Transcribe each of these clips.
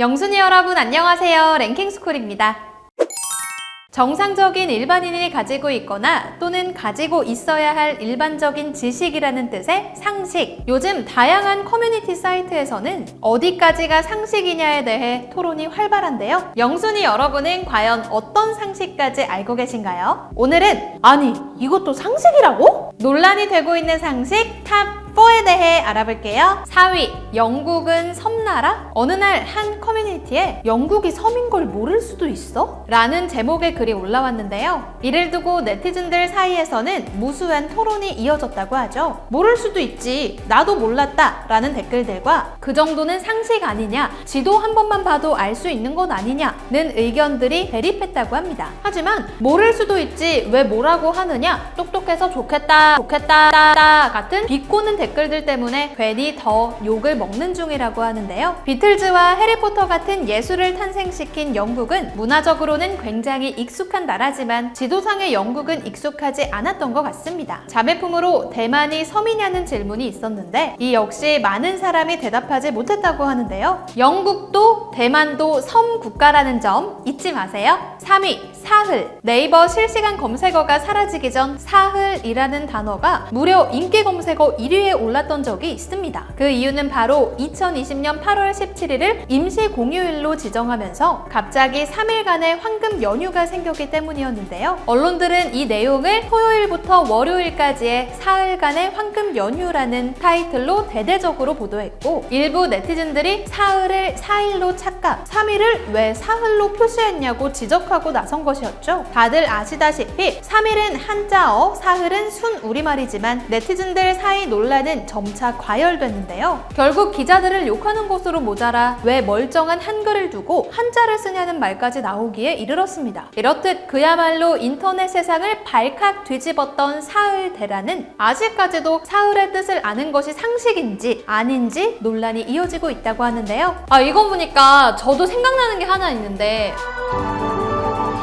영순이 여러분 안녕하세요. 랭킹스쿨입니다. 정상적인 일반인이 가지고 있거나 또는 가지고 있어야 할 일반적인 지식이라는 뜻의 상식. 요즘 다양한 커뮤니티 사이트에서는 어디까지가 상식이냐에 대해 토론이 활발한데요. 영순이 여러분은 과연 어떤 상식까지 알고 계신가요? 오늘은 아니 이것도 상식이라고? 논란이 되고 있는 상식 탑 4에 대해 알아볼게요. 4위, 영국은 섬나라? 어느 날 한 커뮤니티에 영국이 섬인 걸 모를 수도 있어? 라는 제목의 글이 올라왔는데요. 이를 두고 네티즌들 사이에서는 무수한 토론이 이어졌다고 하죠. 모를 수도 있지, 나도 몰랐다 라는 댓글들과 그 정도는 상식 아니냐, 지도 한 번만 봐도 알 수 있는 건 아니냐는 의견들이 대립했다고 합니다. 하지만 모를 수도 있지 왜 뭐라고 하느냐, 똑똑해서 좋겠다 같은 비꼬는 댓글들 때문에 괜히 더 욕을 먹는 중이라고 하는데요. 비틀즈와 해리포터 같은 예술을 탄생시킨 영국은 문화적으로는 굉장히 익숙한 나라지만 지도상의 영국은 익숙하지 않았던 것 같습니다. 자매품으로 대만이 섬이냐는 질문이 있었는데 이 역시 많은 사람이 대답하지 못했다고 하는데요. 영국도 대만도 섬 국가라는 점 잊지 마세요. 3위, 사흘. 네이버 실시간 검색어가 사라지기 전 사흘이라는 단어가 무려 인기 검색어 1위에 올랐던 적이 있습니다. 그 이유는 바로 2020년 8월 17일을 임시 공휴일로 지정하면서 갑자기 3일간의 황금 연휴가 생겼기 때문이었는데요. 언론들은 이 내용을 토요일부터 월요일까지의 사흘간의 황금 연휴라는 타이틀로 대대적으로 보도했고 일부 네티즌들이 사흘을 4일로 착각, 3일을 왜 사흘로 표시했냐고 지적하고 나선 것이었죠. 다들 아시다시피 3일은 한자어, 사흘은 순 우리말이지만 네티즌들 사이 논란은 점차 과열됐는데요. 결국 기자들을 욕하는 것으로 모자라 왜 멀쩡한 한글을 두고 한자를 쓰냐는 말까지 나오기에 이르렀습니다. 이렇듯 그야말로 인터넷 세상을 발칵 뒤집었던 사흘 대란은 아직까지도 사흘의 뜻을 아는 것이 상식인지 아닌지 논란이 이어지고 있다고 하는데요. 이거 보니까 저도 생각나는 게 하나 있는데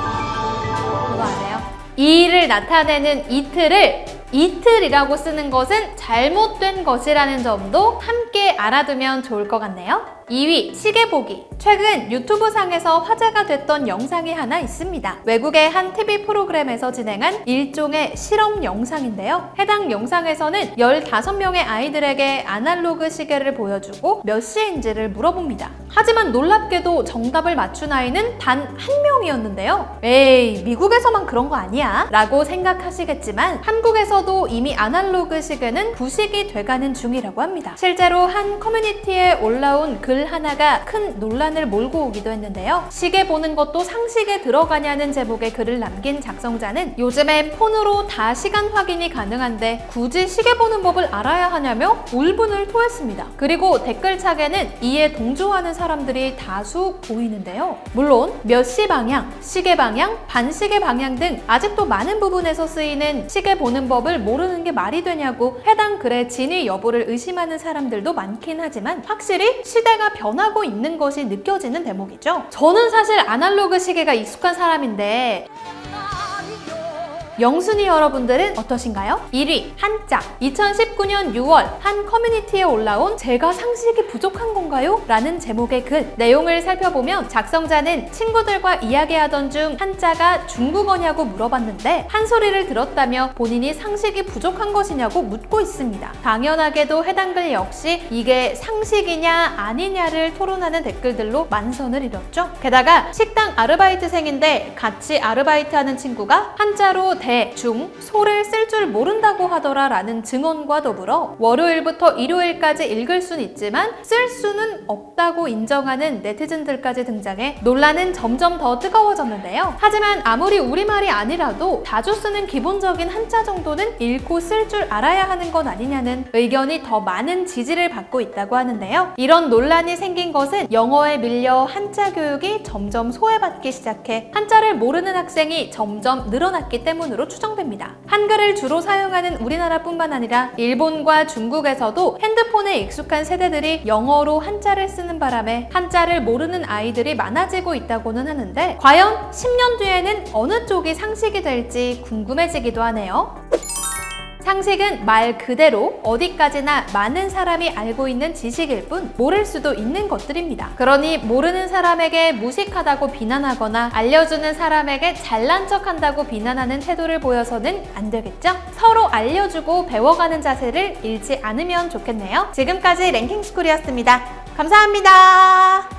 그거 아세요? 이를 나타내는 이틀을 이틀이라고 쓰는 것은 잘못된 것이라는 점도 함께 알아두면 좋을 것 같네요. 2위, 시계 보기. 최근 유튜브 상에서 화제가 됐던 영상이 하나 있습니다. 외국의 한 TV 프로그램에서 진행한 일종의 실험 영상인데요. 해당 영상에서는 15명의 아이들에게 아날로그 시계를 보여주고 몇 시인지를 물어봅니다. 하지만 놀랍게도 정답을 맞춘 아이는 단 한 명이었는데요. 에이, 미국에서만 그런 거 아니야? 라고 생각하시겠지만 한국에서도 이미 아날로그 시계는 부식이 돼가는 중이라고 합니다. 실제로 한 커뮤니티에 올라온 글 하나가 큰 논란을 몰고 오기도 했는데요. 시계 보는 것도 상식에 들어가냐는 제목의 글을 남긴 작성자는 요즘엔 폰으로 다 시간 확인이 가능한데 굳이 시계 보는 법을 알아야 하냐며 울분을 토했습니다. 그리고 댓글창에는 이에 동조하는 사람들이 다수 보이는데요. 물론 몇 시 방향, 시계 방향, 반시계 방향 등 아직도 많은 부분에서 쓰이는 시계 보는 법을 모르는 게 말이 되냐고 해당 글의 진위 여부를 의심하는 사람들도 많긴 하지만 확실히 시대가 변하고 있는 것이 느껴지는 대목이죠. 저는 사실 아날로그 시계가 익숙한 사람인데 영순이 여러분들은 어떠신가요? 1위, 한자. 2019년 6월 한 커뮤니티에 올라온 제가 상식이 부족한 건가요? 라는 제목의 글. 내용을 살펴보면 작성자는 친구들과 이야기하던 중 한자가 중국어냐고 물어봤는데 한 소리를 들었다며 본인이 상식이 부족한 것이냐고 묻고 있습니다. 당연하게도 해당 글 역시 이게 상식이냐 아니냐를 토론하는 댓글들로 만선을 이뤘죠. 게다가 식당 아르바이트생인데 같이 아르바이트하는 친구가 한자로 대, 중, 소를 쓸 줄 모른다고 하더라 라는 증언과 더불어 월요일부터 일요일까지 읽을 수는 있지만 쓸 수는 없다고 인정하는 네티즌들까지 등장해 논란은 점점 더 뜨거워졌는데요. 하지만 아무리 우리말이 아니라도 자주 쓰는 기본적인 한자 정도는 읽고 쓸 줄 알아야 하는 건 아니냐는 의견이 더 많은 지지를 받고 있다고 하는데요. 이런 논란이 생긴 것은 영어에 밀려 한자 교육이 점점 소외받기 시작해 한자를 모르는 학생이 점점 늘어났기 때문으로 추정됩니다. 한글을 주로 사용하는 우리나라뿐만 아니라 일본과 중국에서도 핸드폰에 익숙한 세대들이 영어로 한자를 쓰는 바람에 한자를 모르는 아이들이 많아지고 있다고는 하는데 과연 10년 뒤에는 어느 쪽이 상식이 될지 궁금해지기도 하네요. 상식은 말 그대로 어디까지나 많은 사람이 알고 있는 지식일 뿐 모를 수도 있는 것들입니다. 그러니 모르는 사람에게 무식하다고 비난하거나 알려주는 사람에게 잘난 척한다고 비난하는 태도를 보여서는 안 되겠죠? 서로 알려주고 배워가는 자세를 잃지 않으면 좋겠네요. 지금까지 랭킹스쿨이었습니다. 감사합니다.